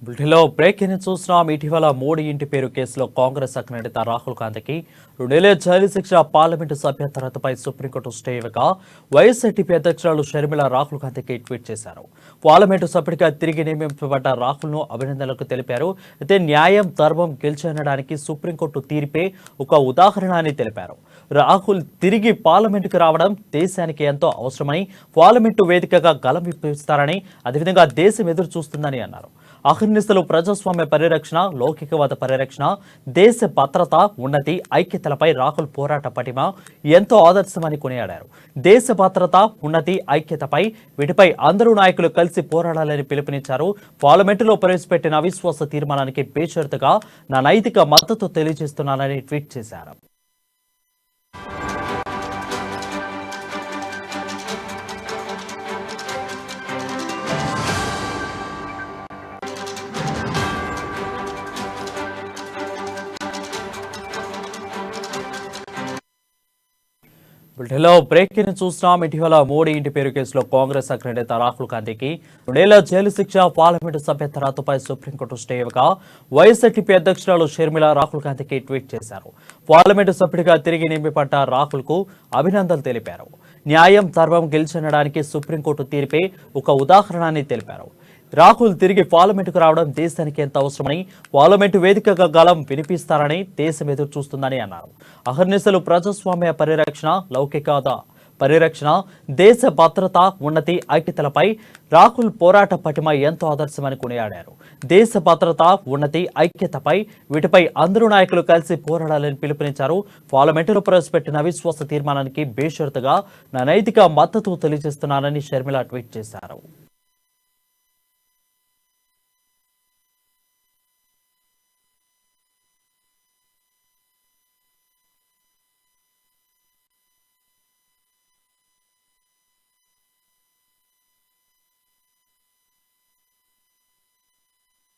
బుల్టెన్లో breaking చూస్తున్నాం. ఇటీవల మోడీ ఇంటి పేరు కేసులో కాంగ్రెస్ అగ్రనేత రాహుల్ గాంధీకి 2 జైలు శిక్ష, పార్లమెంటు సభ్యత్వ రద్దుపై సుప్రీంకోర్టు స్టే ఇవ్వగా వైఎస్ఆర్టీపీ అధ్యక్షురాలు షర్మిల రాహుల్ గాంధీకి ట్వీట్ చేశారు. పార్లమెంటు సభ్యుడిగా తిరిగి నియమించబడ్డ రాహుల్ను అభినందనలకు తెలిపారు. అయితే న్యాయం, ధర్మం గెలిచనడానికి సుప్రీంకోర్టు తీర్పే ఒక ఉదాహరణ అని తెలిపారు. రాహుల్ తిరిగి పార్లమెంటుకు రావడం దేశానికి ఎంతో అవసరమని, పార్లమెంటు వేదికగా గలం విప్పిస్తారని, అదేవిధంగా దేశం ఎదురు చూస్తుందని అన్నారు. అహింసలు ప్రజాస్వామ్య పరిరక్షణ, లౌకికవాద పరిరక్షణ, దేశ భద్రత, ఉన్నతి, ఐక్యతలపై రాహుల్ పోరాట పటిమ ఎంతో ఆదర్శమని కొనియాడారు. దేశ భద్రత, ఉన్నతి, ఐక్యతపై వీటిపై అందరూ నాయకులు కలిసి పోరాడాలని పిలుపునిచ్చారు. పార్లమెంటులో ప్రవేశపెట్టిన అవిశ్వాస తీర్మానానికి బేషరతుగా నా నైతిక మద్దతు తెలియజేస్తున్నానని ట్వీట్ చేశారు. బుల్టెన్లో బ్రేకింగ్ చూస్తున్నాం. ఇటీవల మోడీ ఇంటి పేరు కేసులో కాంగ్రెస్ అగ్రనేత రాహుల్ గాంధీకి 2 జైలు శిక్ష, పార్లమెంటు సభ్యత్వ రద్దుపై సుప్రీంకోర్టు స్టే ఇవ్వగా వైఎస్ఆర్టీపీ అధ్యక్షురాలు షర్మిల రాహుల్ గాంధీకి ట్వీట్ చేశారు. పార్లమెంటు సభ్యుడిగా తిరిగి నియమింపబడ్డ రాహుల్ కు అభినందనలు తెలిపారు. న్యాయం, ధర్మం గెలిచనడానికి సుప్రీంకోర్టు తీర్పే ఒక ఉదాహరణ అని తెలిపారు. రాహుల్ తిరిగి పార్లమెంటుకు రావడం దేశానికి ఎంత అవసరమని, పార్లమెంటు వేదికగా గలం వినిపిస్తారని, దేశం ఎదురు చూస్తుందని అన్నారు. అహర్నిశలు ప్రజాస్వామ్య పరిరక్షణ, లౌకికవాద పరిరక్షణ, దేశ భద్రత, ఉన్నతి, ఐక్యతలపై రాహుల్ పోరాట పటిమ ఎంతో ఆదర్శమని కొనియాడారు. దేశ భద్రత, ఉన్నతి, ఐక్యతపై వీటిపై అందరూ నాయకులు కలిసి పోరాడాలని పిలుపునిచ్చారు. పార్లమెంటులో ప్రవేశపెట్టిన అవిశ్వాస తీర్మానానికి బేషరతుగా నా నైతిక మద్దతు తెలియజేస్తున్నానని షర్మిల ట్వీట్ చేశారు.